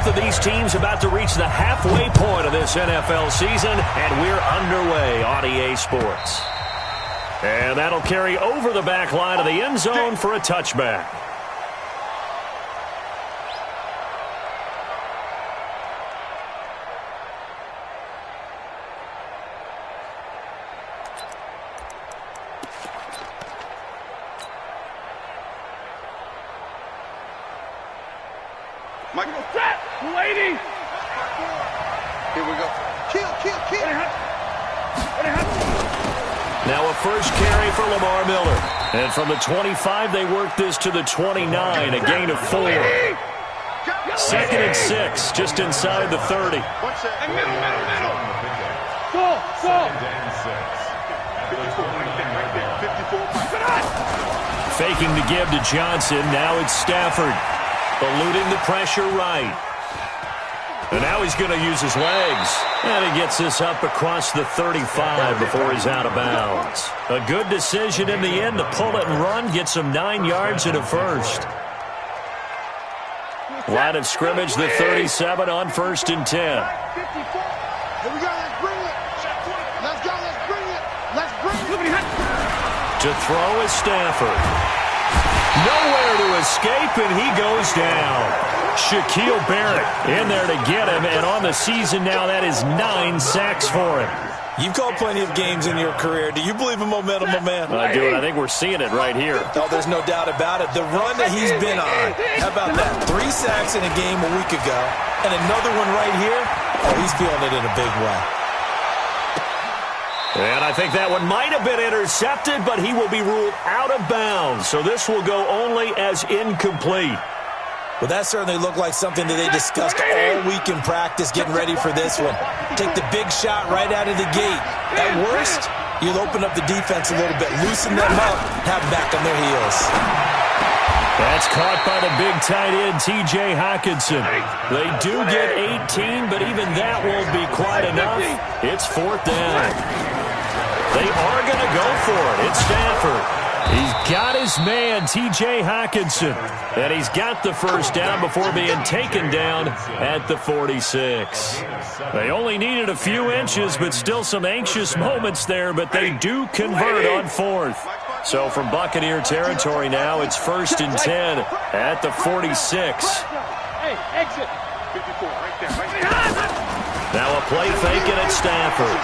Both of these teams about to reach the halfway point of this NFL season, and we're underway on EA Sports. And that'll carry over the back line of the end zone for a touchback. Michael, trap, lady. Here we go. Kill. Now a first carry for Lamar Miller. And from the 25, they work this to the 29, a gain of 4. 2nd and 6, just inside the 30. Middle. Go. 54. Faking the give to Johnson. Now it's Stafford. Eluding the pressure right. And now he's going to use his legs. And he gets this up across the 35 before he's out of bounds. A good decision in the end to pull it and run. Gets him 9 yards and a first. Line of scrimmage, the 37 on 1st and 10. Here we go. Let's bring it. Let's go. Let's bring it. To throw is Stafford. Nowhere to escape, and he goes down. Shaquille Barrett in there to get him, and on the season now, that is 9 sacks for him. You've called plenty of games in your career. Do you believe in momentum, my man? I do, and I think we're seeing it right here. Oh, there's no doubt about it. The run that he's been on, how about that? 3 sacks in a game a week ago, and another one right here. Oh, he's feeling it in a big way. And I think that one might have been intercepted, but he will be ruled out of bounds. So this will go only as incomplete. Well, that certainly looked like something that they discussed all week in practice, getting ready for this one. Take the big shot right out of the gate. At worst, you'll open up the defense a little bit, loosen them up, have them back on their heels. That's caught by the big tight end, T.J. Hockenson. They do get 18, but even that won't be quite enough. It's 4th down. They are going to go for it. It's Stafford. He's got his man, T.J. Hockenson. And he's got the first down before being taken down at the 46. They only needed a few inches, but still some anxious moments there. But they do convert on 4th. So from Buccaneer territory now, it's 1st and 10 at the 46. Hey, exit. 54, right there. Now a play fake, and it's Stafford.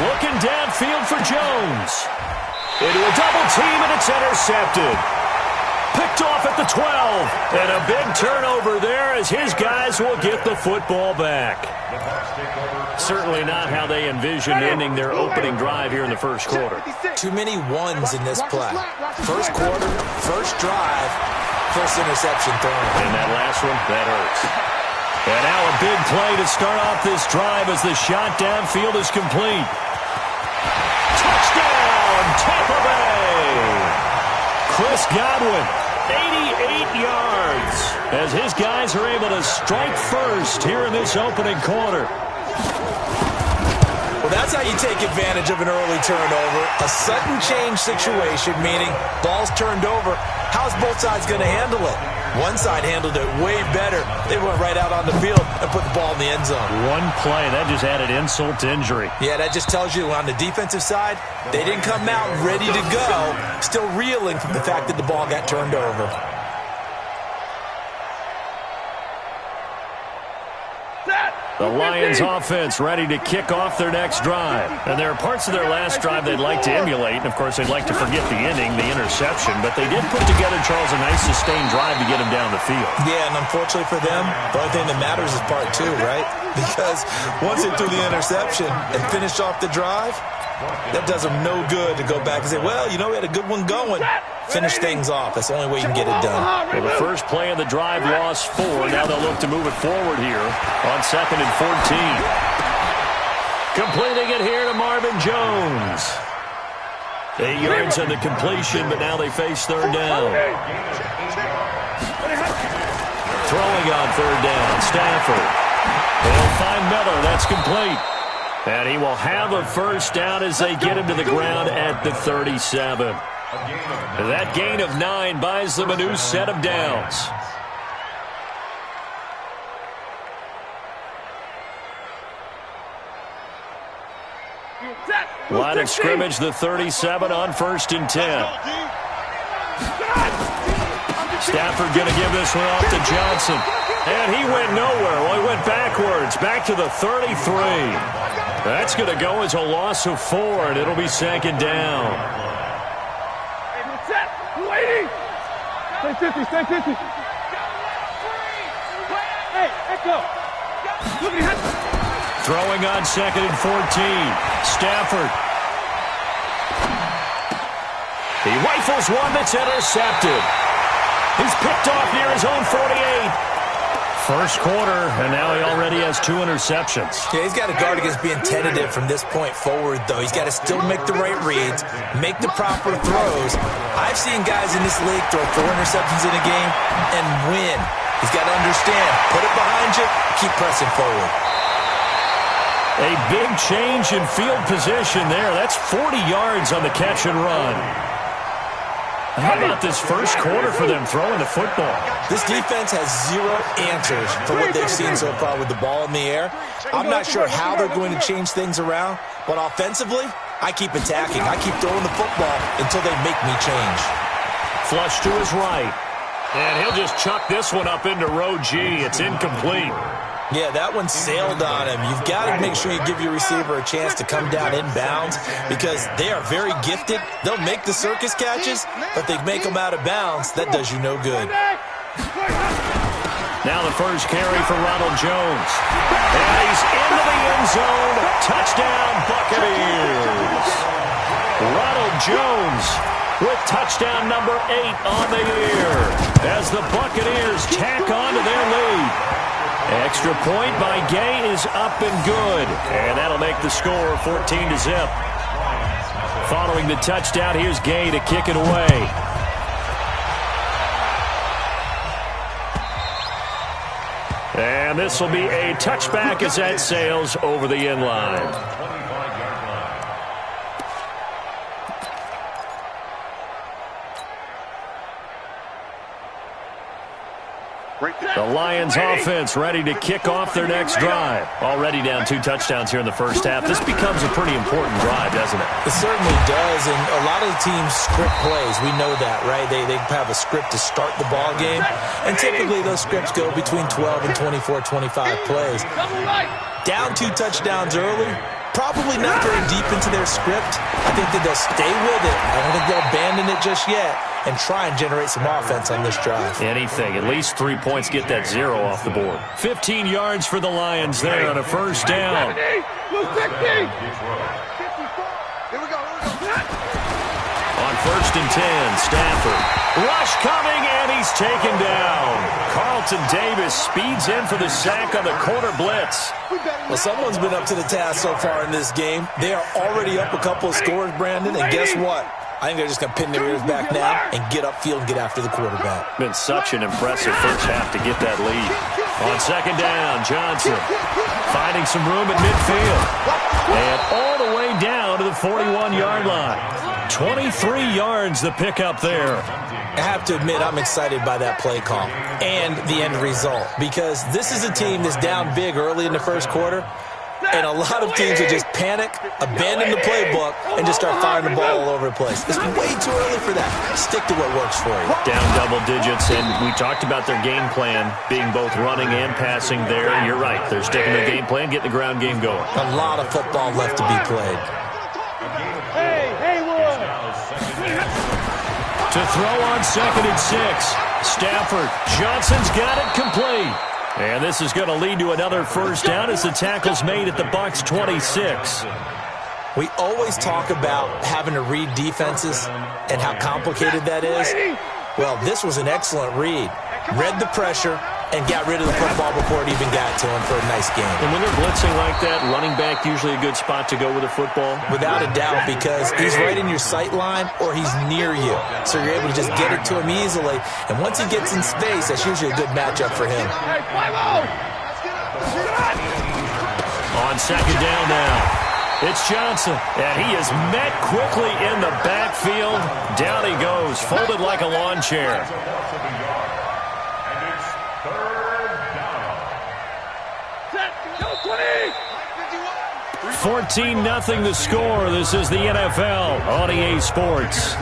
Looking downfield for Jones. Into a double team, and it's intercepted. Picked off at the 12. And a big turnover there as his guys will get the football back. Certainly not how they envisioned ending their opening drive here in the first quarter. Too many ones in this play. First quarter, first drive, first interception thrown. And that last one, that hurts. And now a big play to start off this drive as the shot downfield is complete. Touchdown, Tampa Bay! Chris Godwin, 88 yards, as his guys are able to strike first here in this opening quarter. Well, that's how you take advantage of an early turnover. A sudden change situation, meaning ball's turned over. How's both sides going to handle it? One side handled it way better. They went right out on the field and put the ball in the end zone. One play, that just added insult to injury. Yeah, that just tells you on the defensive side, they didn't come out ready to go, still reeling from the fact that the ball got turned over. The Lions offense ready to kick off their next drive. And there are parts of their last drive they'd like to emulate. And, of course, they'd like to forget the ending, the interception. But they did put together, Charles, a nice sustained drive to get him down the field. Yeah, and unfortunately for them, the only thing that matters is part 2, right? Because once they threw the interception and finished off the drive, that does them no good to go back and say, well, you know, we had a good one going. Finish things off. That's the only way you can get it done. Well, the first play of the drive lost 4. Now they'll look to move it forward here on 2nd and 14. Completing it here to Marvin Jones. 8 yards on the completion, but now they face 3rd down. Throwing on 3rd down, Stafford. They'll find Miller. That's complete. And he will have a first down as they get him to the ground at the 37. That gain of 9 buys them a new set of downs. Line of scrimmage, the 37 on 1st and 10. Stafford going to give this one off to Johnson. And he went nowhere. Well, he went backwards, back to the 33. That's going to go as a loss of 4, and it'll be 2nd down. Stay 50, stay 50. Hey, echo. Throwing on 2nd and 14. Stafford. He rifles one that's intercepted. He's picked off near his own 48. First quarter, and now he already has 2 interceptions. Yeah, he's got to guard against being tentative from this point forward, though. He's got to still make the right reads, make the proper throws. I've seen guys in this league throw 4 interceptions in a game and win. He's got to understand, put it behind you, keep pressing forward. A big change in field position there. That's 40 yards on the catch and run. How about this first quarter for them throwing the football? This defense has 0 answers for what they've seen so far with the ball in the air. I'm not sure how they're going to change things around, but offensively, I keep attacking. I keep throwing the football until they make me change. Flush to his right. And he'll just chuck this one up into row G. It's incomplete. Yeah, that one sailed on him. You've got to make sure you give your receiver a chance to come down inbounds because they are very gifted. They'll make the circus catches, but they make them out of bounds. That does you no good. Now the first carry for Ronald Jones. And he's into the end zone. Touchdown, Buccaneers. Ronald Jones with touchdown number 8 on the year as the Buccaneers tack on to their lead. Extra point by Gay is up and good. And that'll make the score 14-0. Following the touchdown, here's Gay to kick it away. And this will be a touchback as that sails over the end line. The Lions offense ready to kick off their next drive. Already down 2 touchdowns here in the first half. This becomes a pretty important drive, doesn't it? It certainly does, and a lot of the teams script plays. We know that, right? They have a script to start the ball game, and typically those scripts go between 12 and 24, 25 plays. Down 2 touchdowns early, probably not very deep into their script. I think that they'll stay with it. I don't think they'll abandon it just yet and try and generate some offense on this drive. Anything. At least 3 points, get that 0 off the board. 15 yards for the Lions there on a first down. On 1st and 10, Stafford. Rush coming, and he's taken down. Carlton Davis speeds in for the sack on the corner blitz. Well, someone's been up to the task so far in this game. They are already up a couple of scores, Brandon, and guess what? I think they're just going to pin their ears back now and get upfield and get after the quarterback. Been such an impressive first half to get that lead. On 2nd down, Johnson finding some room at midfield. And all the way down to the 41-yard line. 23 yards the pickup there. I have to admit, I'm excited by that play call and the end result because this is a team that's down big early in the first quarter, and a lot of teams will just panic, abandon the playbook, and just start firing the ball all over the place. It's way too early for that. Stick to what works for you. Down double digits, and we talked about their game plan being both running and passing there. You're right. They're sticking to the game plan, getting the ground game going. A lot of football left to be played. To throw on 2nd and 6. Stafford. Johnson's got it complete. And this is going to lead to another first down as the tackle's made at the Bucs 26. We always talk about having to read defenses and how complicated that is. Well, this was an excellent read. Read the pressure and got rid of the football before it even got to him for a nice game. And when they're blitzing like that, running back usually a good spot to go with a football? Without a doubt, because he's right in your sight line or he's near you. So you're able to just get it to him easily. And once he gets in space, that's usually a good matchup for him. On 2nd down now, it's Johnson. And he is met quickly in the backfield. Down he goes, folded like a lawn chair. 14-0 the score. This is the NFL on EA Sports.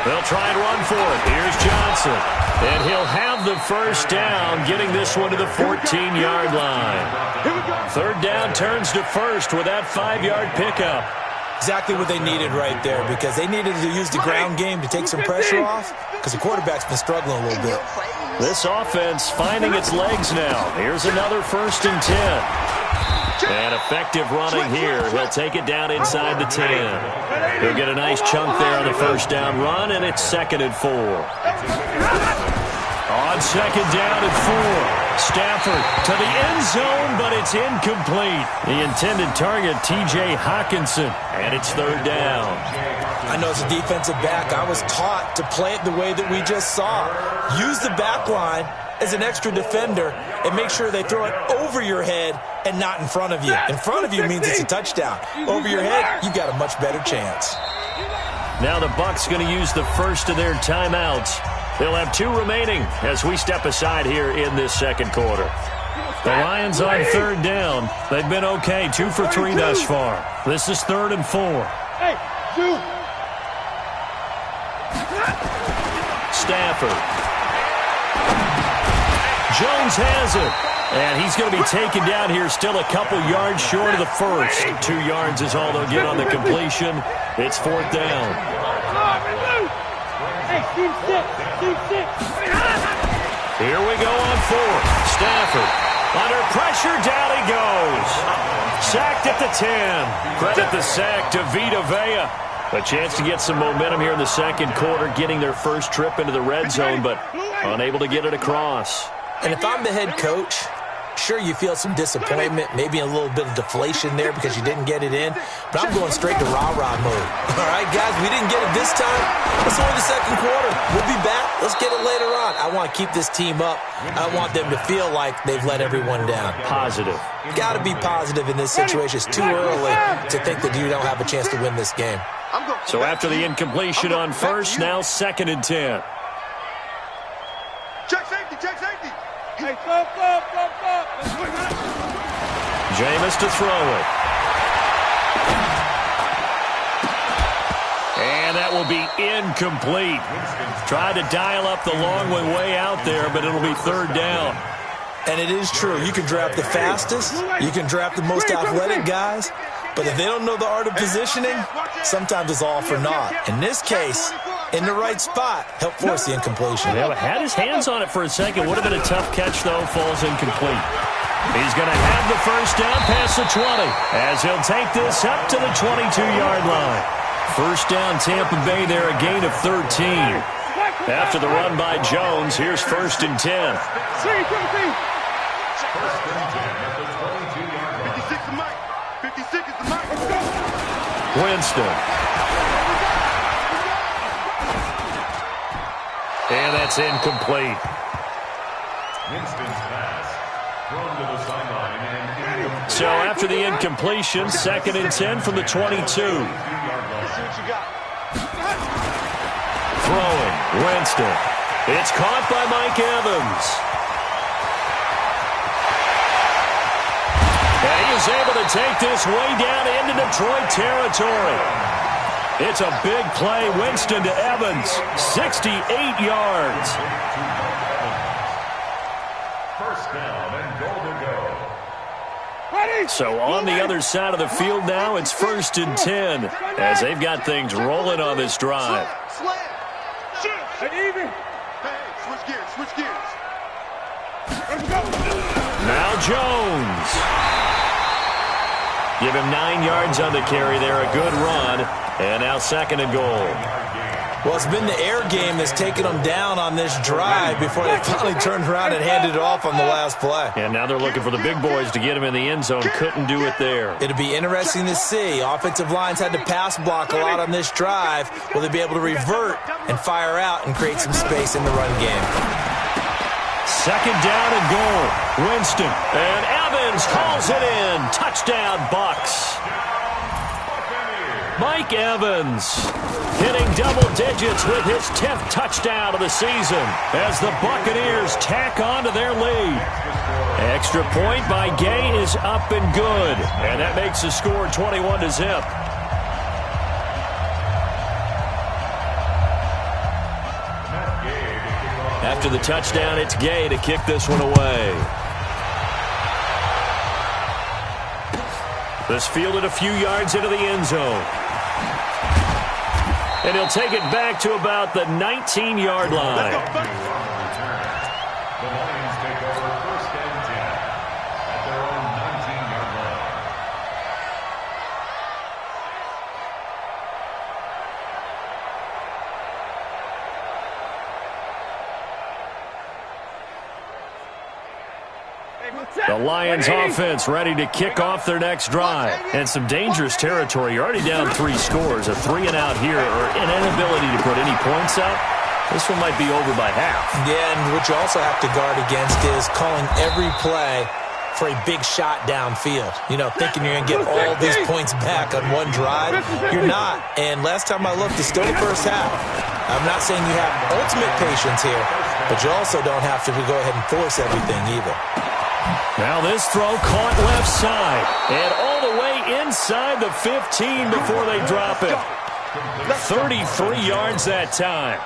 They'll try and run for it. Here's Johnson. And he'll have the first down, getting this one to the 14-yard line. Third down turns to first with that 5-yard pickup. Exactly what they needed right there, because they needed to use the ground game to take some pressure off, because the quarterback's been struggling a little bit. This offense finding its legs now. Here's another 1st and 10. And effective running here. He'll take it down inside the 10. He'll get a nice chunk there on the first down run, and it's 2nd and 4. On 2nd down and 4. Stafford to the end zone, but it's incomplete. The intended target, T.J. Hawkinson, and it's 3rd down. I know as a defensive back, I was taught to play it the way that we just saw. Use the back line as an extra defender and make sure they throw it over your head and not in front of you. In front of you means it's a touchdown. Over your head, you've got a much better chance. Now the Bucs going to use the first of their timeouts. They'll have 2 remaining as we step aside here in this 2nd quarter. The Lions on 3rd down. They've been okay, 2 for 3 thus far. This is 3rd and 4. Stafford. Jones has it. And he's going to be taken down here, still a couple yards short of the first. 2 yards is all they'll get on the completion. It's 4th down. Here we go on 4th. Stafford under pressure, down he goes. Sacked at the 10. Credit the sack to Vita Vea. A chance to get some momentum here in the 2nd quarter, getting their first trip into the red zone, but unable to get it across. And if I'm the head coach, sure, you feel some disappointment, maybe a little bit of deflation there because you didn't get it in, but I'm going straight to rah-rah mode. All right, guys, we didn't get it this time. It's only the 2nd quarter. We'll be back. Let's get it later on. I want to keep this team up. I want them to feel like they've let everyone down. Positive. Got to be positive in this situation. It's too early to think that you don't have a chance to win this game. So after the incompletion on 1st, now 2nd and 10. Check safety, check safety. Hey, stop. Jameis to throw it. And that will be incomplete. Tried to dial up the long way out there, but it'll be 3rd down. And it is true. You can draft the fastest. You can draft the most athletic guys. But if they don't know the art of positioning, sometimes it's all for naught. In this case, in the right spot, help force the incompletion. Yeah, had his hands on it for a second. Would have been a tough catch, though. Falls incomplete. He's going to have the first down past the 20 as he'll take this up to the 22-yard line. First down, Tampa Bay there, a gain of 13. After the run by Jones, here's 1st and 10. Winston. And that's incomplete. Winston's pass thrown to the sideline and incomplete. So after the incompletion, 2nd and 10 from the 22. Throwing, Winston. It's caught by Mike Evans. And he is able to take this way down into Detroit territory. It's a big play. Winston to Evans. 68 yards. First down and goal to go. So on the other side of the field now, it's 1st and 10 as they've got things rolling on this drive. Hey, switch gears. Now Jones. Give him 9 yards on the carry there. A good run. And now 2nd and goal. Well, it's been the air game that's taken them down on this drive before they finally turned around and handed it off on the last play. And now they're looking for the big boys to get him in the end zone. Couldn't do it there. It'll be interesting to see. Offensive lines had to pass block a lot on this drive. Will they be able to revert and fire out and create some space in the run game? 2nd down and goal. Winston. And Evans hauls it in. Touchdown, Bucs. Mike Evans hitting double digits with his 10th touchdown of the season as the Buccaneers tack on to their lead. Extra point by Gay is up and good, and that makes the score 21-0. After the touchdown, it's Gay to kick this one away. This fielded a few yards into the end zone. And he'll take it back to about the 19-yard line. The Lions take over 1st and 10 at their own 19-yard line. The Lions offense ready to kick off their next drive. And some dangerous territory. You're already down 3 scores. A 3-and-out here or an inability to put any points up. This one might be over by half. Yeah, and what you also have to guard against is calling every play for a big shot downfield. You know, thinking you're going to get all these points back on one drive. You're not. And last time I looked, it's still the first half. I'm not saying you have ultimate patience here, but you also don't have to go ahead and force everything either. Now this throw caught left side and all the way inside the 15 before they drop it. 33 yards that time.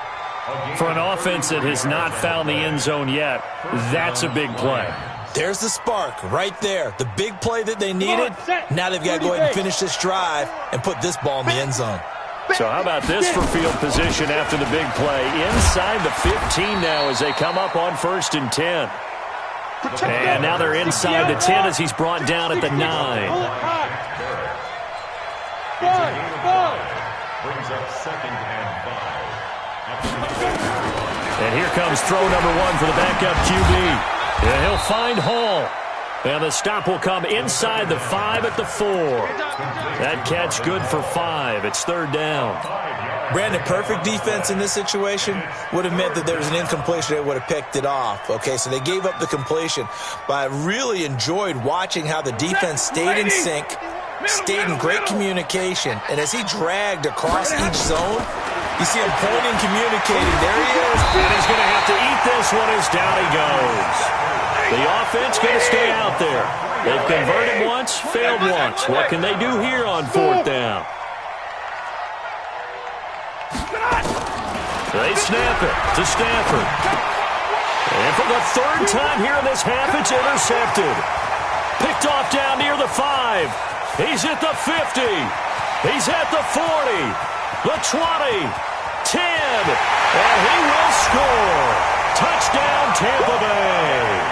For an offense that has not found the end zone yet, that's a big play. There's the spark right there. The big play that they needed. Now they've got to go ahead and finish this drive and put this ball in the end zone. So how about this for field position after the big play? Inside the 15 now as they come up on 1st and 10. And now they're inside the 10 as he's brought down at the 9. Brings up 2nd and 5. And here comes throw number 1 for the backup QB. And he'll find Hall. And the stop will come inside the 5 at the 4. That catch good for 5. It's 3rd down. Brandon, perfect defense in this situation would have meant that there was an incompletion. They would have picked it off. Okay, so they gave up the completion. But I really enjoyed watching how the defense stayed in sync, stayed in great communication. And as he dragged across each zone, you see him pointing, communicating. There he is. And he's going to have to eat this one as down he goes. The offense going to stay out there. They've converted once, failed once. What can they do here on 4th down? They snap it to Stafford. And for the 3rd time here in this half, it's intercepted. Picked off down near the 5. He's at the 50. He's at the 40. The 20. 10. And he will score. Touchdown, Tampa Bay.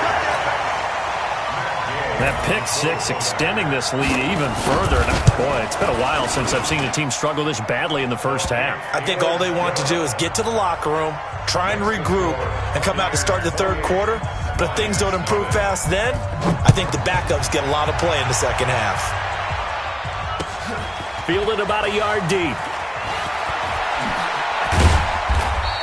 That pick 6 extending this lead even further. And boy, it's been a while since I've seen a team struggle this badly in the first half. I think all they want to do is get to the locker room, try and regroup, and come out to start the 3rd quarter. But if things don't improve fast then, I think the backups get a lot of play in the 2nd half. Fielded about a yard deep.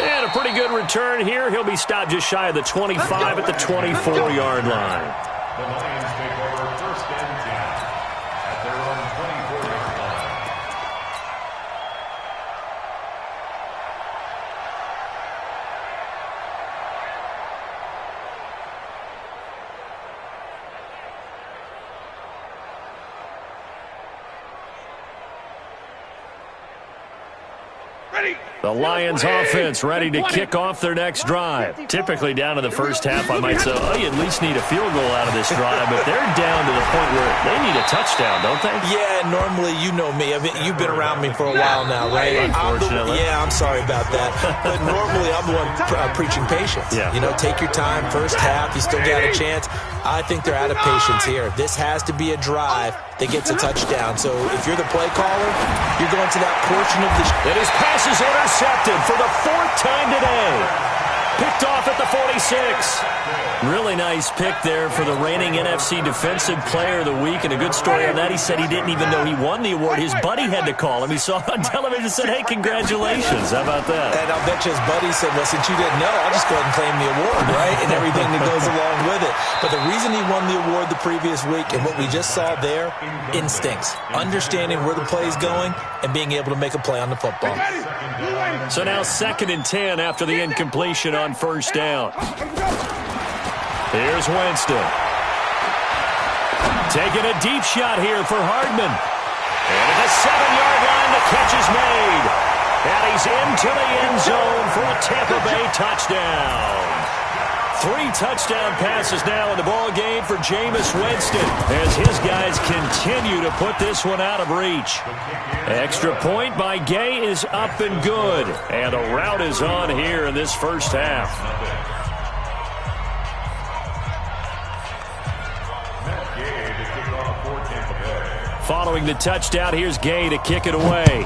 And a pretty good return here. He'll be stopped just shy of the 25 at the 24-yard line. The Lions take over 1st and 10 at their own 24-yard line. The Lions offense ready to kick off their next drive. Typically down in the first half, I might say, oh, you at least need a field goal out of this drive, but they're down to the point where they need a touchdown, don't they? Yeah, normally, you know me. I mean, you've been around me for a while now, right? Unfortunately. I'm sorry about that. But normally, I'm the one preaching patience. Yeah. You know, take your time. First half, you still got a chance. I think they're out of patience here. This has to be a drive that gets a touchdown. So if you're the play caller, you're going to that portion of the... And his pass is intercepted for the 4th time today. picked off at the 46. Really nice pick there for the reigning NFC Defensive Player of the Week, and a good story on that. He said he didn't even know he won the award. His buddy had to call him. He saw it on television and said, hey, congratulations. How about that? And I'll bet you his buddy said, well, since you didn't know, I'll just go ahead and claim the award, right? And everything that goes along with it. But the reason he won the award the previous week and what we just saw there, instincts, understanding where the play is going and being able to make a play on the football. So now 2nd and 10 after the incompletion on 1st down. Here's Winston. Taking a deep shot here for Hardman. And at the 7-yard line, the catch is made. And he's into the end zone for a Tampa Bay touchdown. 3 touchdown passes now in the ball game for Jameis Winston as his guys continue to put this one out of reach. Extra point by Gay is up and good. And the route is on here in this first half. Following the touchdown, here's Gay to kick it away.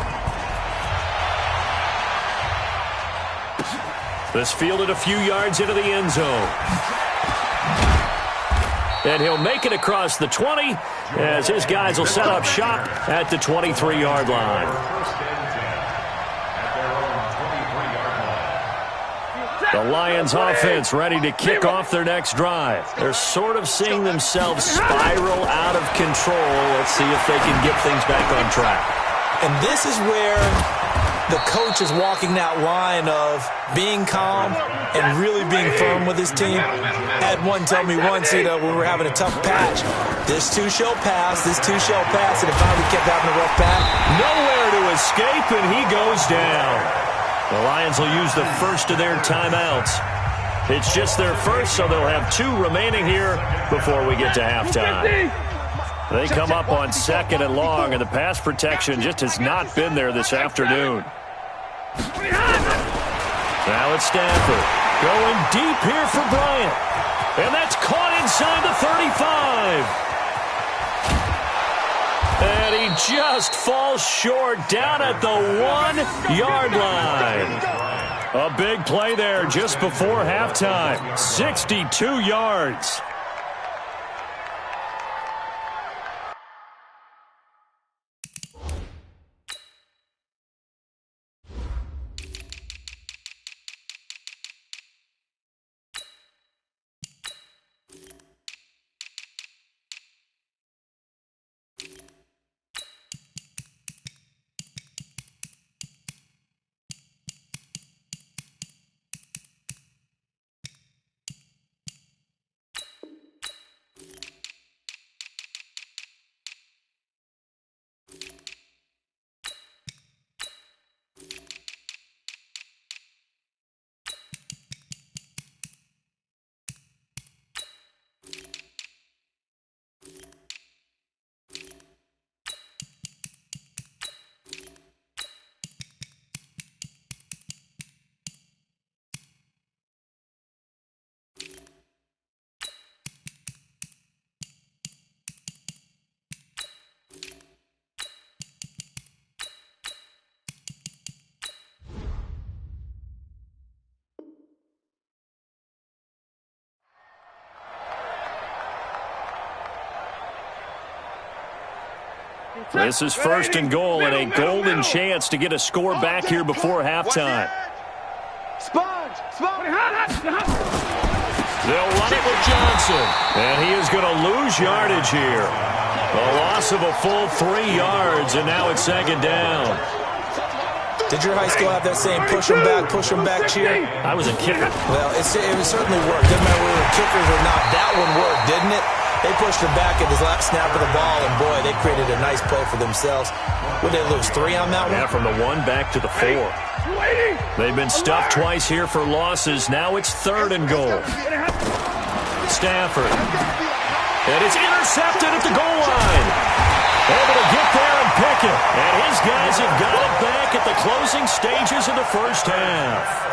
This fielded a few yards into the end zone. And he'll make it across the 20 as his guys will set up shop at the 23-yard line. The Lions offense ready to kick off their next drive. They're sort of seeing themselves spiral out of control. Let's see if they can get things back on track. And this is where the coach is walking that line of being calm and really being firm with his team. I had one tell me once, when we were having a tough patch, this too shall pass, this too shall pass, and if we kept having a rough patch. Nowhere to escape, and he goes down. The Lions will use the first of their timeouts. It's just their first, so they'll have 2 remaining here before we get to halftime. They come up on 2nd and long, and the pass protection just has not been there this afternoon. Now it's Stafford. Going deep here for Bryant. And that's caught inside the 35. And he just falls short down at the 1-yard line. A big play there just before halftime. 62 yards. This is 1st and goal and a golden chance to get a score back here before halftime. They'll run it with Johnson, and he is going to lose yardage here. A loss of a full 3 yards, and now it's 2nd down. Did your high school have that same push them back cheer? I was a kicker. Well, it certainly worked. Didn't matter whether we were kickers or not. That one worked, didn't it? They pushed him back at his last snap of the ball, and boy, they created a nice play for themselves. Would they lose 3 on that one? Yeah, from the 1 back to the 4. They've been stuffed twice here for losses. Now it's 3rd and goal. Stafford. And it's intercepted at the goal line. Able to get there and pick it. And his guys have got it back at the closing stages of the first half.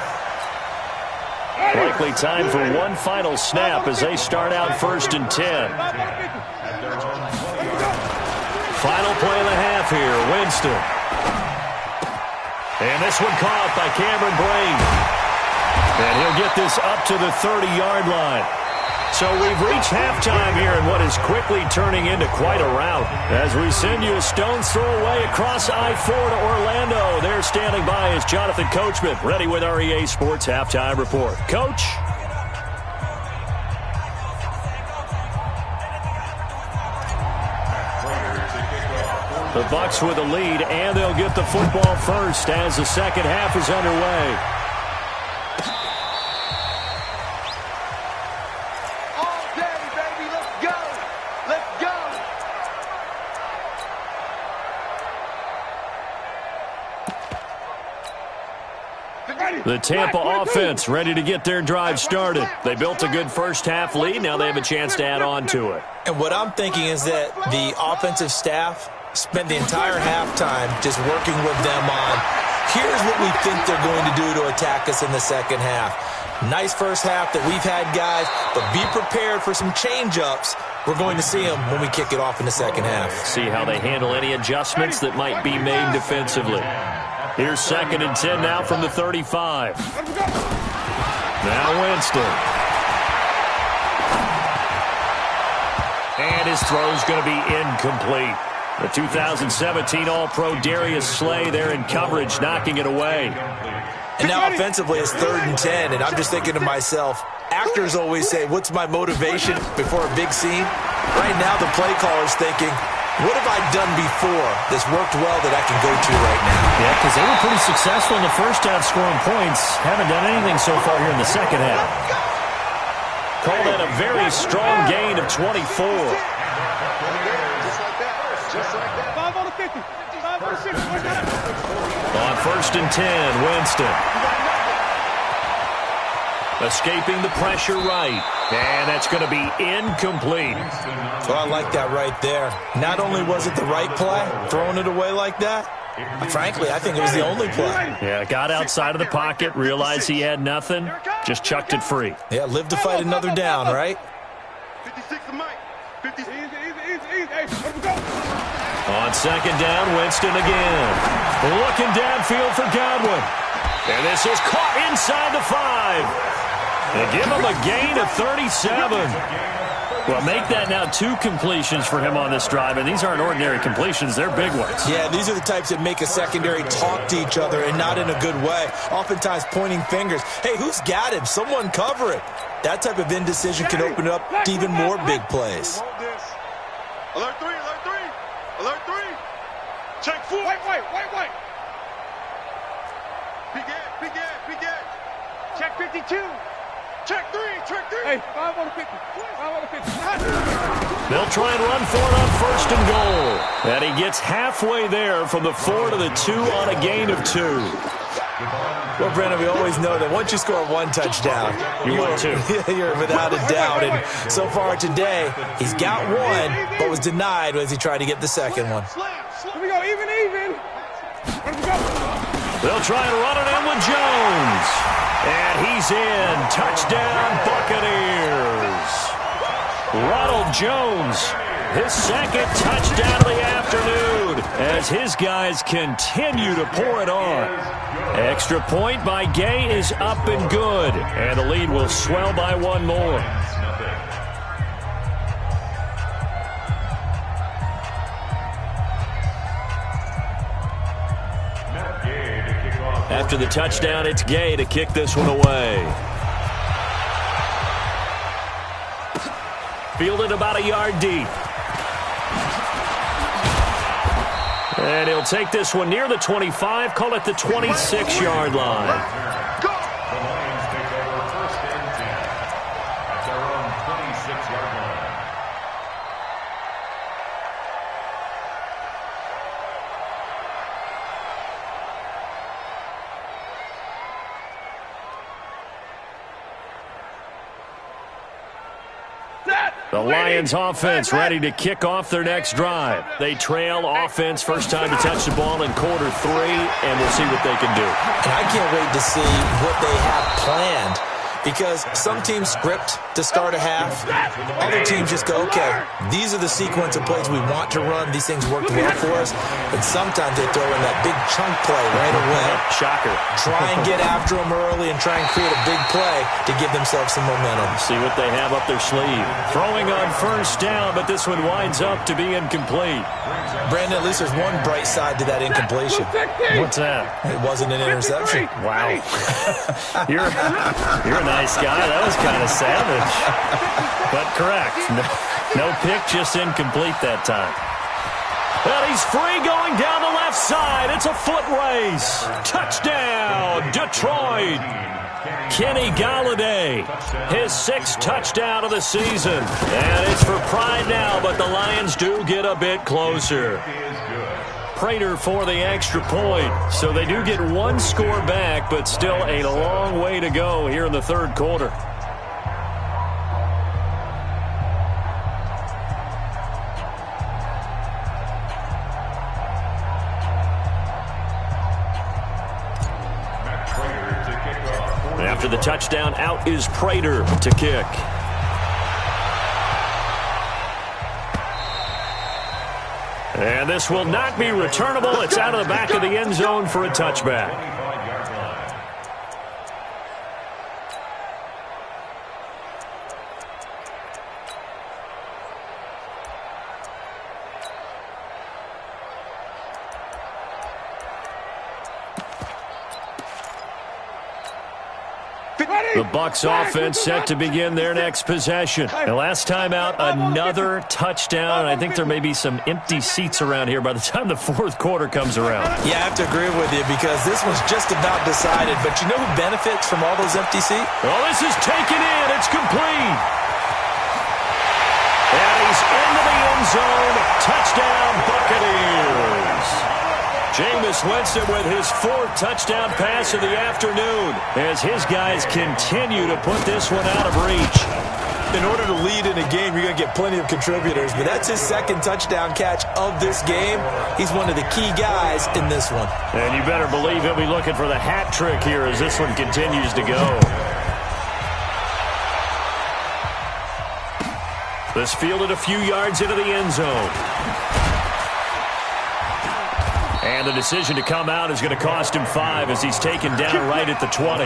Likely time for one final snap as they start out 1st and 10. Final play of the half here, Winston. And this one caught by Cameron Brain. And he'll get this up to the 30-yard line. So we've reached halftime here in what is quickly turning into quite a rout. As we send you a stone's throw away across I-4 to Orlando. There standing by is Jonathan Coachman, ready with our EA Sports Halftime Report. Coach? The Bucs with a lead, and they'll get the football first as the second half is underway. The Tampa offense ready to get their drive started. They built a good first-half lead. Now they have a chance to add on to it. And what I'm thinking is that the offensive staff spent the entire halftime just working with them on, here's what we think they're going to do to attack us in the second half. Nice first half that we've had, guys, but be prepared for some change-ups. We're going to see them when we kick it off in the second half. See how they handle any adjustments that might be made defensively. Here's 2nd and 10 now from the 35. Now Winston. And his throw's going to be incomplete. The 2017 All-Pro Darius Slay there in coverage, knocking it away. And now offensively it's 3rd and 10, and I'm just thinking to myself, actors always say, what's my motivation before a big scene? Right now the play caller's thinking, what have I done before that's worked well that I can go to right now? Yeah, because they were pretty successful in the first half scoring points. Haven't done anything so far here in the second half. Call that a very strong gain of 24. Just like that. Just like that. 5 on the 50. 5 on the 60. On 1st and 10, Winston. Escaping the pressure right. And that's going to be incomplete. So I like that right there. Not only was it the right play, throwing it away like that, frankly, I think it was the only play. Yeah, got outside of the pocket, realized he had nothing, just chucked it free. Yeah, live to fight another down, right? 56 to Mike. 56. On 2nd down, Winston again. Looking downfield for Godwin. And this is caught inside the 5. They give him a gain of 37. Well, make that now 2 completions for him on this drive, and these aren't ordinary completions. They're big ones. Yeah, these are the types that make a secondary talk to each other and not in a good way. Oftentimes pointing fingers. Hey, who's got him? Someone cover it. That type of indecision can open up to even more big plays. Alert 3, alert 3. Alert 3. Check 4. Wait. Peek at. Check 52. Check 3. Hey, 5 on the 50. 5 on the 50. They'll try and run for it on 1st and goal. And he gets halfway there from the 4 to the 2 on a gain of 2. Well, Brandon, we always know that once you score 1 touchdown, you're without a doubt. And so far today, he's got 1, but was denied as he tried to get the second one. Here we go, even. They'll try and run it in with Jones. And he's in. Touchdown, Buccaneers. Ronald Jones, his 2nd touchdown of the afternoon as his guys continue to pour it on. Extra point by Gay is up and good. And the lead will swell by 1 more. After the touchdown, it's Gay to kick this one away. Fielded about a yard deep. And he'll take this one near the 25, call it the 26-yard line. The Lions take over 1st and 10 at their own 26-yard line. The Lions offense ready to kick off their next drive. They trail offense first time to touch the ball in quarter 3, and we'll see what they can do. And I can't wait to see what they have planned. because some teams script to start a half. Other teams just go, okay, these are the sequence of plays we want to run. These things worked well for us. And sometimes they throw in that big chunk play right away. Shocker. Try and get after them early and try and create a big play to give themselves some momentum. See what they have up their sleeve. Throwing on first down, but this one winds up to be incomplete. Brandon, at least there's one bright side to that incompletion. What's that? It wasn't an interception. Wow. You're a nice guy. That was kind of savage. But correct. No pick, just incomplete that time. Well, he's free going down the left side. It's a foot race. Touchdown, Detroit. Kenny Galladay, his 6th touchdown of the season. And it's for pride now, but the Lions do get a bit closer. Prater for the extra point. So they do get one score back, but still a long way to go here in the third quarter. After the touchdown, out is Prater to kick. And this will not be returnable. It's out of the back of the end zone for a touchback. The Bucs offense set to begin their next possession. And last time out, another touchdown. I think there may be some empty seats around here by the time the fourth quarter comes around. Yeah, I have to agree with you because this one's just about decided. But you know who benefits from all those empty seats? Oh, this is taken in. It's complete. And he's into the end zone. Touchdown, Buccaneers. Jameis Winston with his 4th touchdown pass of the afternoon as his guys continue to put this one out of reach. In order to lead in a game, you're going to get plenty of contributors, but that's his 2nd touchdown catch of this game. He's one of the key guys in this one. And you better believe he'll be looking for the hat trick here as this one continues to go. This fielded a few yards into the end zone. And the decision to come out is going to cost him 5 as he's taken down right at the 20.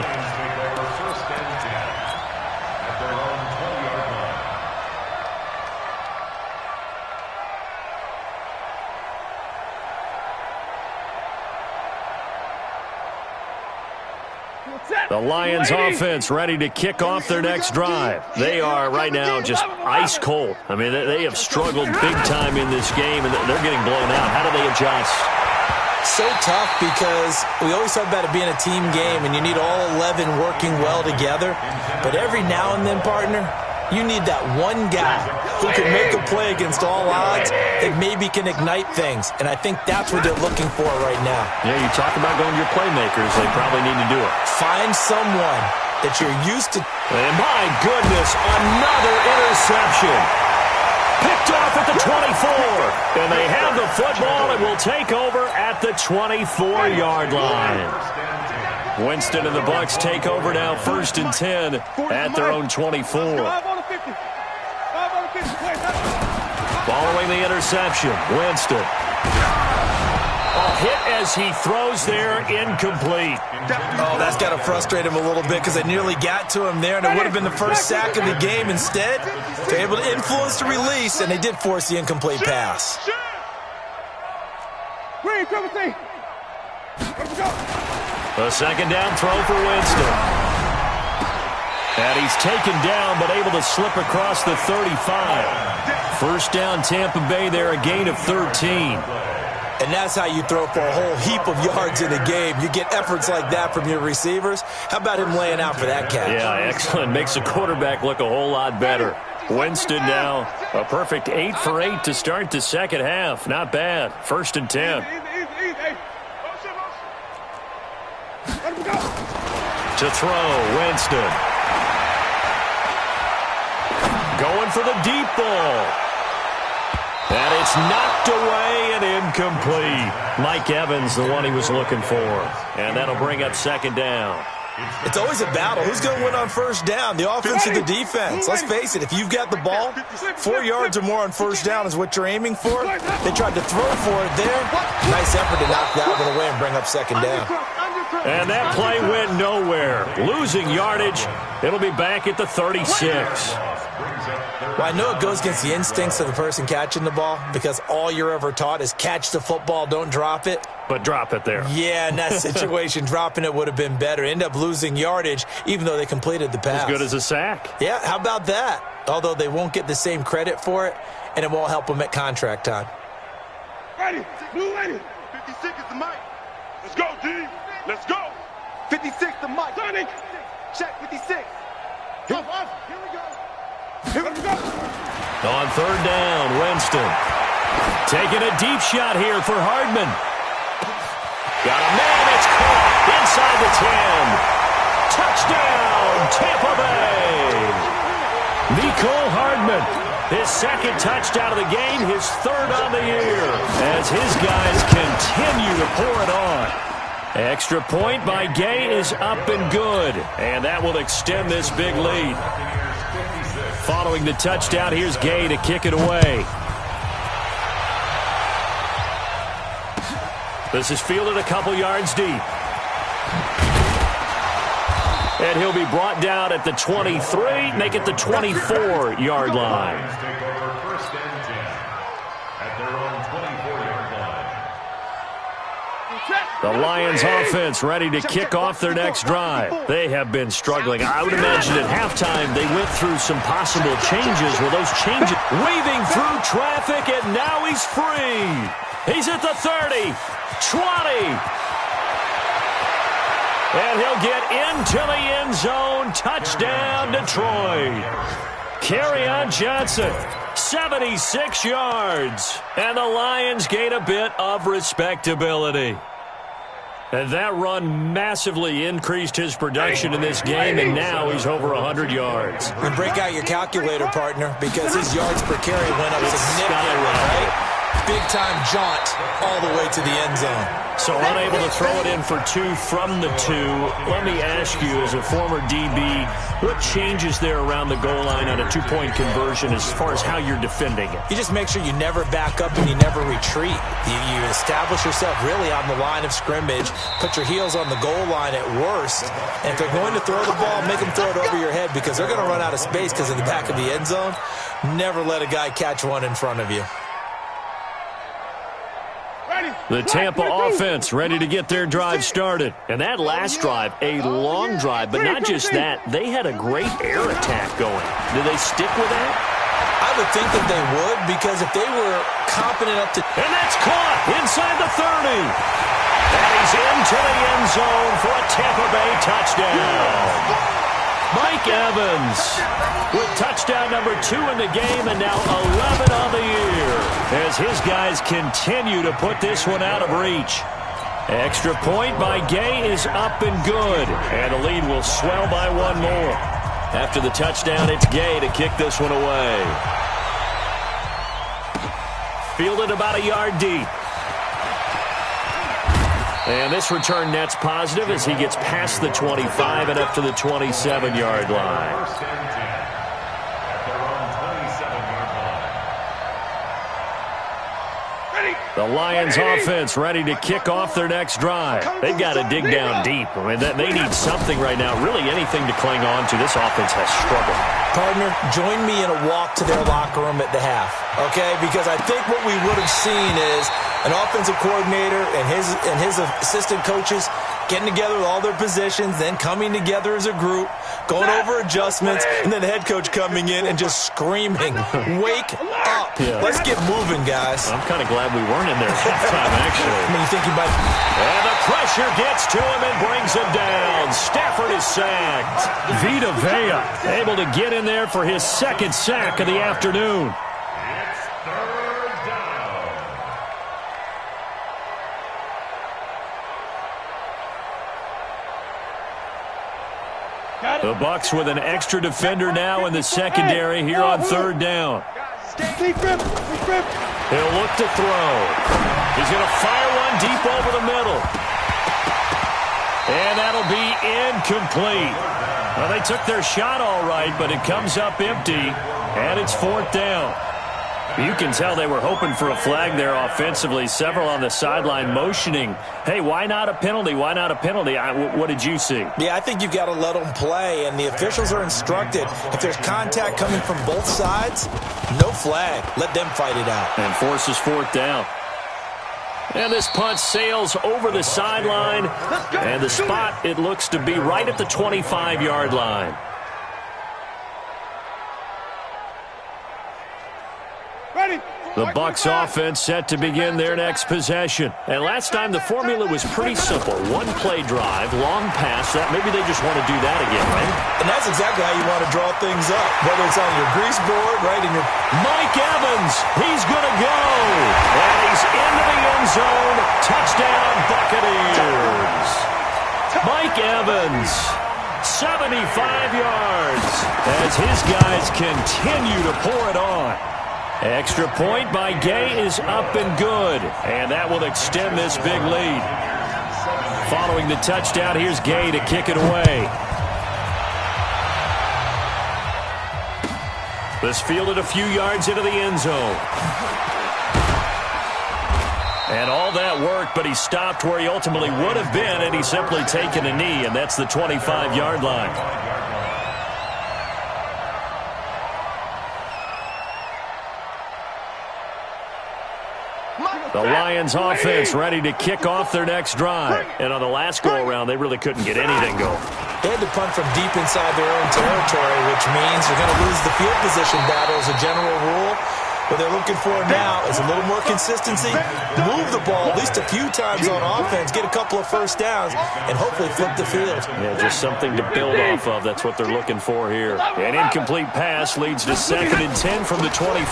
The Lions offense ready to kick off their next drive. They are right now just ice cold. I mean, they have struggled big time in this game, and they're getting blown out. How do they adjust? So tough because we always talk about it being a team game and you need all 11 working well together. But every now and then, partner, you need that one guy who can make a play against all odds that maybe can ignite things. And I think that's what they're looking for right now. Yeah, you talk about going to your playmakers. They probably need to do it. Find someone that you're used to. And my goodness, another interception. Picked off at the 24. And they have the football and will take over at the 24-yard line. Winston and the Bucs take over now 1st and 10 at their own 24. Following the interception, Winston. A hit as he throws there, incomplete. Oh, that's got to frustrate him a little bit because they nearly got to him there, and it would have been the first sack of the game. Instead, they're able to influence the release, and they did force the incomplete pass. A 2nd down throw for Winston. And he's taken down, but able to slip across the 35. 1st down, Tampa Bay there, a gain of 13. And that's how you throw for a whole heap of yards in a game. You get efforts like that from your receivers. How about him laying out for that catch? Yeah, excellent. Makes the quarterback look a whole lot better. Winston now a perfect 8 for 8 to start the second half. Not bad. 1st and 10. To throw, Winston. Going for the deep ball. And it's knocked away and incomplete. Mike Evans, the one he was looking for. And that'll bring up 2nd down. It's always a battle. Who's going to win on first down, the offense or the defense? Let's face it, if you've got the ball, 4 yards or more on first down is what you're aiming for. They tried to throw for it there. Nice effort to knock that one away and bring up second down. And that play went nowhere. Losing yardage. It'll be back at the 36. Well, I know it goes against the instincts of the person catching the ball because all you're ever taught is catch the football, don't drop it. But drop it there. Yeah, in that situation, dropping it would have been better. End up losing yardage, even though they completed the pass. As good as a sack. Yeah, how about that? Although they won't get the same credit for it, and it won't help them at contract time. Ready, blue ready. 56 is the mic. Let's go, D. Let's go. 56 the mic. Sonic. Check 56. Here we go. Here we go. On third down, Winston. Taking a deep shot here for Hardman. Got a man, it's caught inside the 10. Touchdown, Tampa Bay. Nicole Hardman, his second touchdown of the game, his third on the year, as his guys continue to pour it on. Extra point by Gay is up and good, and that will extend this big lead. Following the touchdown, here's Gay to kick it away. This is fielded a couple yards deep. And he'll be brought down at the 23, make it the 24-yard line. Take over first and 10 at their own 24-yard line. The Lions offense ready to kick off their next drive. They have been struggling. I would imagine at halftime they went through some possible changes. Well, those changes weaving through traffic, and now he's free. He's at the 30, 20. And he'll get into the end zone. Touchdown, Detroit. Kerryon Johnson, 76 yards. And the Lions gain a bit of respectability. And that run massively increased his production in this game, and now he's over 100 yards. And break out your calculator, partner, because his yards per carry went up significantly, right? Big-time jaunt all the way to the end zone. So unable to throw it in for 2 from the 2. Let me ask you, as a former DB, what changes there around the goal line on a 2-point conversion as far as how you're defending it? You just make sure you never back up and you never retreat. You establish yourself really on the line of scrimmage, put your heels on the goal line at worst, and if they're going to throw the ball, make them throw it over your head because they're going to run out of space because of the back of the end zone. Never let a guy catch one in front of you. The Tampa offense ready to get their drive started. And that last drive, a long drive, but not just that. They had a great air attack going. Do they stick with that? I would think that they would, because if they were confident up to... And that's caught inside the 30. And he's into the end zone for a Tampa Bay touchdown. Mike Evans with touchdown number 2 in the game, and now 11 on the year as his guys continue to put this one out of reach. Extra point by Gay is up and good, and the lead will swell by 1 more. After the touchdown, it's Gay to kick this one away. Fielded about a yard deep. And this return net's positive as he gets past the 25 and up to the 27-yard line. First and 10 at their own 27-yard line. The Lions offense ready to kick off their next drive. They've got to dig down deep. I mean, they need something right now, really anything to cling on to. This offense has struggled. Partner, join me in a walk to their locker room at the half, okay? Because I think what we would have seen is an offensive coordinator and his assistant coaches getting together with all their positions, then coming together as a group, going over adjustments, and then the head coach coming in and just screaming, "Wake up! Yeah. Let's get moving, guys." I'm kind of glad we weren't in there at halftime, actually. I mean, you think you might... And the pressure gets to him and brings him down. Stafford is sacked. Vita Vea able to get in there for his second sack of the afternoon. It's third down. The Bucs with an extra defender now in the secondary here on third down. He'll look to throw. He's going to fire one deep over the middle. And that'll be incomplete. Well, they took their shot all right, but it comes up empty, and it's 4th down. You can tell they were hoping for a flag there offensively. Several on the sideline motioning, hey, why not a penalty? Why not a penalty? What did you see? Yeah, I think you've got to let them play, and the officials are instructed. If there's contact coming from both sides, no flag. Let them fight it out. And forces 4th down. And this punt sails over the sideline, and the spot, it looks to be right at the 25-yard line. The Bucs offense set to begin their next possession. And last time the formula was pretty simple. One play drive, long pass. That maybe they just want to do that again, right? And that's exactly how you want to draw things up. Whether it's on your grease board, right in your... Mike Evans, he's going to go. And he's into the end zone. Touchdown, Buccaneers. Mike Evans, 75 yards, as his guys continue to pour it on. Extra point by Gay is up and good, and that will extend this big lead. Following the touchdown, here's Gay to kick it away. This fielded a few yards into the end zone. And all that worked, but he stopped where he ultimately would have been, and he's simply taken a knee, and that's the 25-yard line. The Lions offense ready to kick off their next drive. And on the last go-around, they really couldn't get anything going. They had to punt from deep inside their own territory, which means they're going to lose the field position battle as a general rule. What they're looking for now is a little more consistency, move the ball at least a few times on offense, get a couple of first downs, and hopefully flip the field. Yeah, just something to build off of. That's what they're looking for here. An incomplete pass leads to 2nd and 10 from the 25.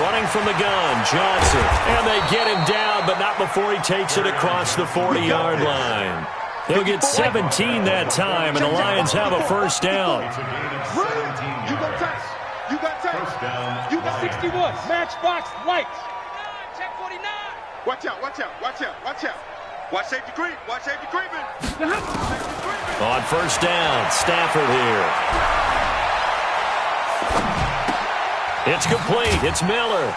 Running from the gun, Johnson. And they get him down, but not before he takes it across the 40-yard line. They'll get 17 that time, and the Lions have a first down. You got touch. You got touch. You got 61. Matchbox lights. Check 49. Watch out, watch out, watch out, watch out. Watch safety creep. Watch safety creeping. On first down, Stafford here. It's complete. It's Miller.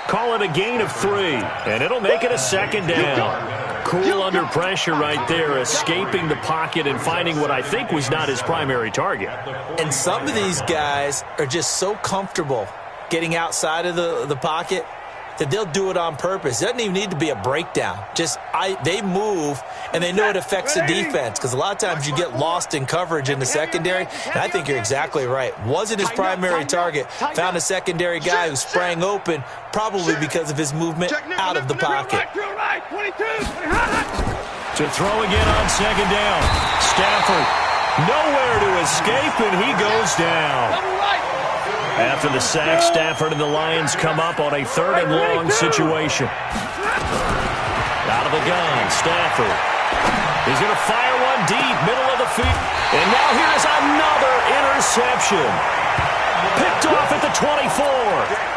Call it a gain of 3, and it'll make it a 2nd down. Cool under pressure right there, escaping the pocket and finding what I think was not his primary target. And some of these guys are just so comfortable getting outside of the pocket that they'll do it on purpose. It doesn't even need to be a breakdown. They move, and they know it affects the defense, because a lot of times you get lost in coverage in the secondary, and I think you're exactly right. Wasn't his primary target. Found a secondary guy who sprang open, probably because of his movement out of the pocket. To throw again on 2nd down. Stafford, nowhere to escape, and he goes down. After the sack, Stafford and the Lions come up on a 3rd and long situation. Out of the gun, Stafford. He's going to fire one deep, middle of the field. And now here is another interception. Picked off at the 24.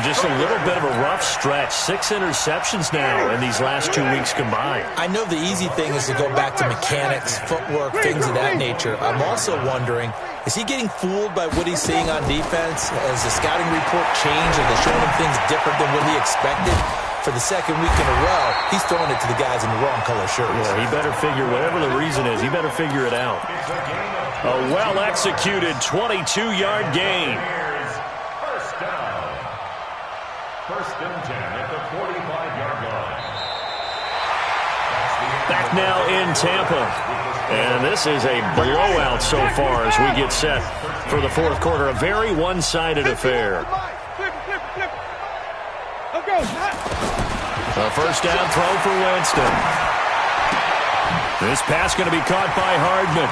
Just a little bit of a rough stretch. 6 interceptions now in these last 2 weeks combined. I know the easy thing is to go back to mechanics, footwork, things of that nature. I'm also wondering, is he getting fooled by what he's seeing on defense? Has the scouting report changed? Are they showing him things different than what he expected? For the 2nd week in a row, he's throwing it to the guys in the wrong color shirts. Yeah, he better figure, whatever the reason is, he better figure it out. A well-executed 22-yard gain. First down. 1st and 10 at the 45-yard line. Back now in Tampa. And this is a blowout so far as we get set for the 4th quarter. A very one-sided affair. A first down throw for Winston. This pass going to be caught by Hardman.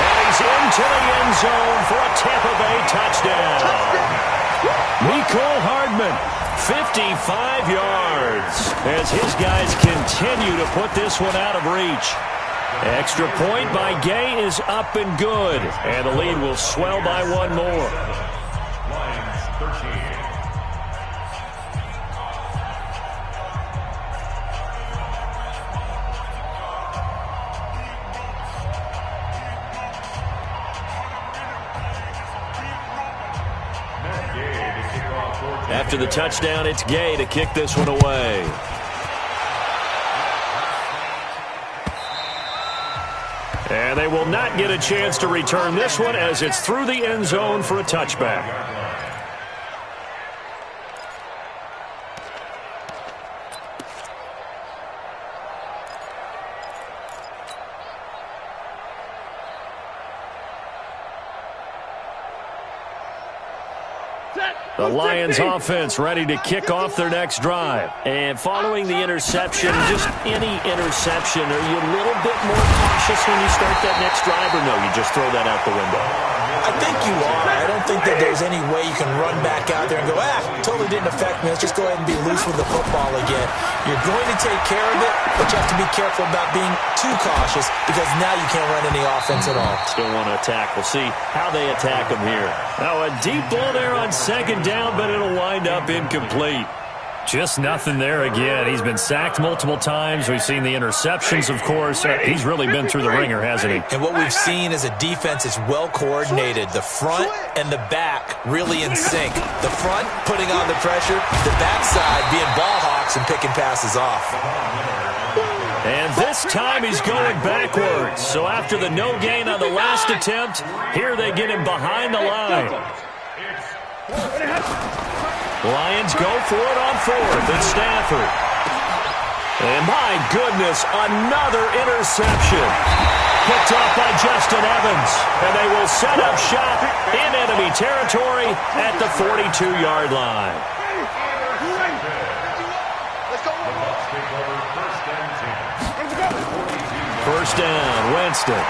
And he's into the end zone for a Tampa Bay touchdown. Mecole Hardman, 55 yards, as his guys continue to put this one out of reach. Extra point by Gay is up and good, and the lead will swell by 1 more. Lions 13. After the touchdown, it's Gay to kick this one away. And they will not get a chance to return this one as it's through the end zone for a touchback. The Lions offense ready to kick off their next drive. And following the interception, just any interception, are you a little bit more cautious when you start that next drive, or no, you just throw that out the window? I think you are. I don't think that there's any way you can run back out there and go, totally didn't affect me. Let's just go ahead and be loose with the football again. You're going to take care of it, but you have to be careful about being too cautious because now you can't run any offense at all. Still want to attack. We'll see how they attack them here. Now a deep ball there on second down, but it'll wind up incomplete. Just nothing there again. He's been sacked multiple times. We've seen the interceptions, of course. He's really been through the ringer, hasn't he? And what we've seen is a defense is well coordinated. The front and the back really in sync. The front putting on the pressure, the backside being ball hawks and picking passes off. And this time he's going backwards. So after the no gain on the last attempt, here they get him behind the line. Lions go for it on fourth. It's Stafford. And my goodness, another interception. Picked off by Justin Evans. And they will set up shop in enemy territory at the 42-yard line. First down, Winston.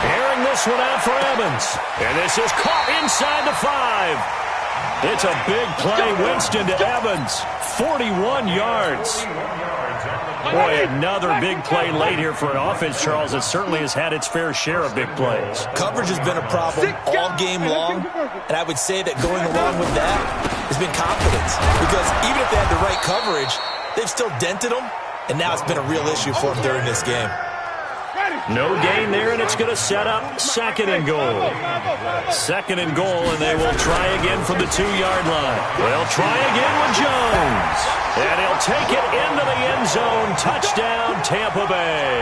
Airing this one out for Evans. And this is caught inside the 5. It's a big play, Winston to Evans, 41 yards. Boy, another big play late here for an offense, Charles, that certainly has had its fair share of big plays. Coverage has been a problem all game long, and I would say that going along with that has been confidence. Because even if they had the right coverage, they've still dented them, and now it's been a real issue for them during this game. No gain there, and it's going to set up second and goal. Second and goal, and they will try again from the 2-yard line. They'll try again with Jones. And he'll take it into the end zone. Touchdown, Tampa Bay.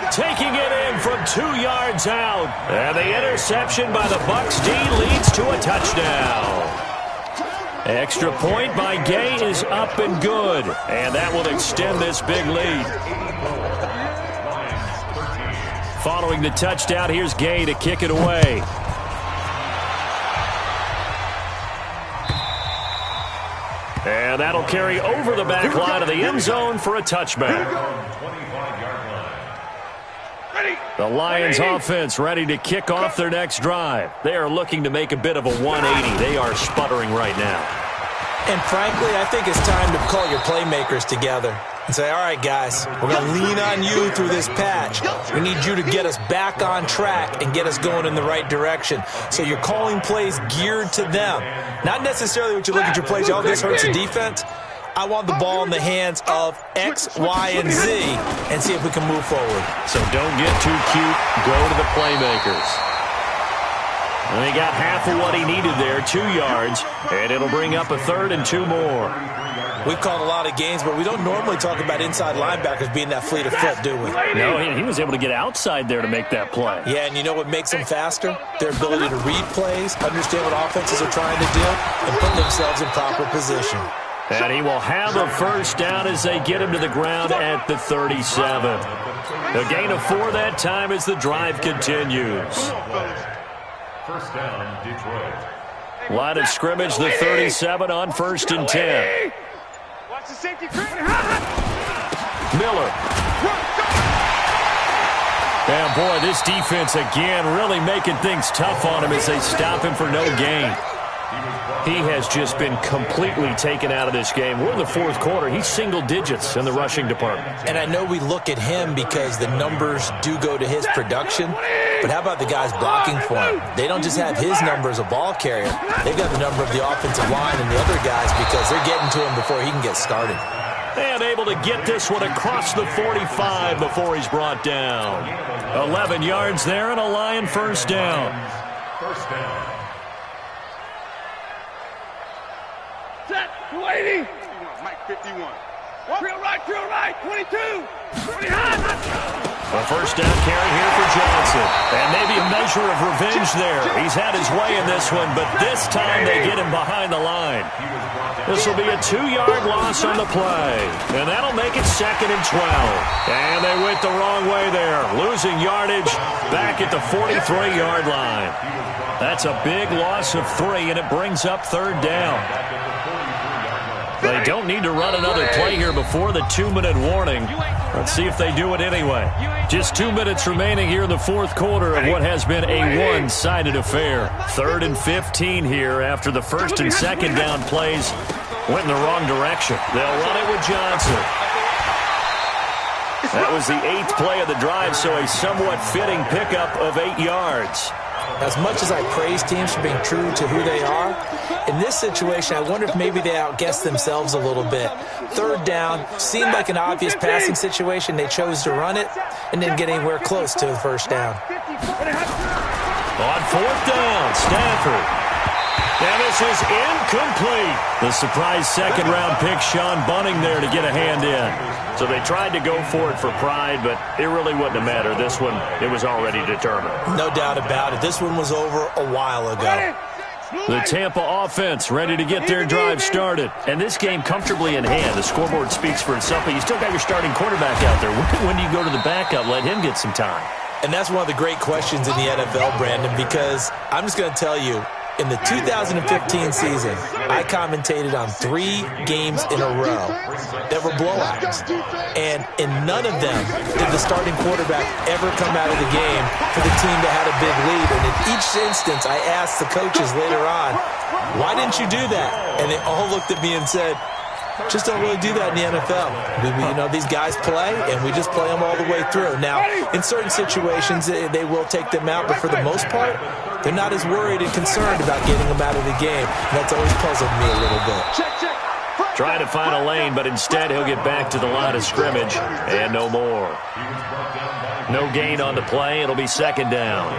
Taking it in from 2 yards out. And the interception by the Bucs D leads to a touchdown. Extra point by Gay is up and good. And that will extend this big lead. Following the touchdown, here's Gay to kick it away. And that'll carry over the back line of the end zone for a touchback. The Lions offense ready to kick off their next drive. They are looking to make a bit of a 180. They are sputtering right now. And frankly, I think it's time to call your playmakers together and say, all right, guys, we're going to lean on you through this patch. We need you to get us back on track and get us going in the right direction. So you're calling plays geared to them. Not necessarily what you look at your plays, oh, this hurts the defense. I want the ball in the hands of X, Y, and Z and see if we can move forward. So don't get too cute. Go to the playmakers. And he got half of what he needed there, 2 yards, and it'll bring up a 3rd and 2 more. We've called a lot of games, but we don't normally talk about inside linebackers being that fleet of foot, do we? No, he was able to get outside there to make that play. Yeah, and you know what makes them faster? Their ability to read plays, understand what offenses are trying to do, and put themselves in proper position. And he will have a first down as they get him to the ground at the 37. A gain of 4 that time as the drive continues. First down, Detroit. Line of scrimmage, the 37 on 1st and 10. Watch the safety. Miller. And boy, this defense again really making things tough on him as they stop him for no gain. He has just been completely taken out of this game. We're in the 4th quarter. He's single digits in the rushing department. And I know we look at him because the numbers do go to his production. But how about the guys blocking for him? They don't just have his number as a ball carrier. They've got the number of the offensive line and the other guys because they're getting to him before he can get started. And able to get this one across the 45 before he's brought down. 11 yards there and a Lion first down. First down. 20. Mike 51. Drill right, 22. 20 high. A first down carry here for Johnson. And maybe a measure of revenge there. He's had his way in this one, but this time they get him behind the line. This will be a 2-yard loss on the play. And that'll make it 2nd and 12. And they went the wrong way there. Losing yardage back at the 43-yard line. That's a big loss of 3, and it brings up 3rd down. They don't need to run another play here before the 2-minute warning. Let's see if they do it anyway. Just 2 minutes remaining here in the 4th quarter of what has been a one-sided affair. 3rd and 15 here after the 1st and 2nd down plays went in the wrong direction. They'll run it with Johnson. That was the 8th play of the drive, so a somewhat fitting pickup of 8 yards. As much as I praise teams for being true to who they are, in this situation, I wonder if maybe they outguessed themselves a little bit. 3rd down seemed like an obvious passing situation. They chose to run it and didn't get anywhere close to the 1st down. On 4th down, Stanford. And this is incomplete. The surprise 2nd-round pick, Sean Bunning there to get a hand in. So they tried to go for it for pride, but it really wouldn't have mattered. This one, it was already determined. No doubt about it. This one was over a while ago. The Tampa offense ready to get their drive started. And this game comfortably in hand. The scoreboard speaks for itself, but you still got your starting quarterback out there. When do you go to the backup? Let him get some time. And that's one of the great questions in the NFL, Brandon, because I'm just going to tell you, in the 2015 season, I commentated on 3 games in a row that were blowouts. And in none of them did the starting quarterback ever come out of the game for the team that had a big lead. And in each instance, I asked the coaches later on, why didn't you do that? And they all looked at me and said, just don't really do that in the NFL. You know, these guys play, and we just play them all the way through. Now, in certain situations, they will take them out, but for the most part, they're not as worried and concerned about getting them out of the game. And that's always puzzled me a little bit. Trying to find a lane, but instead he'll get back to the line of scrimmage, and no more. No gain on the play. It'll be 2nd down.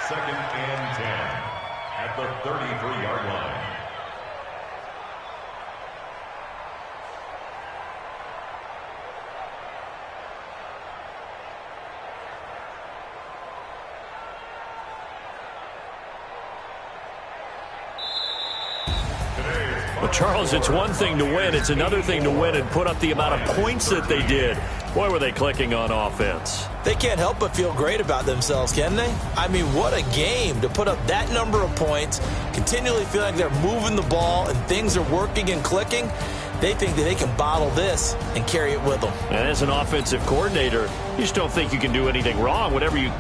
2nd and 10 at the 33-yard line. Well, Charles, it's one thing to win. It's another thing to win and put up the amount of points that they did. Boy, were they clicking on offense. They can't help but feel great about themselves, can they? I mean, what a game to put up that number of points, continually feel like they're moving the ball and things are working and clicking. They think that they can bottle this and carry it with them. And as an offensive coordinator, you just don't think you can do anything wrong. Whatever you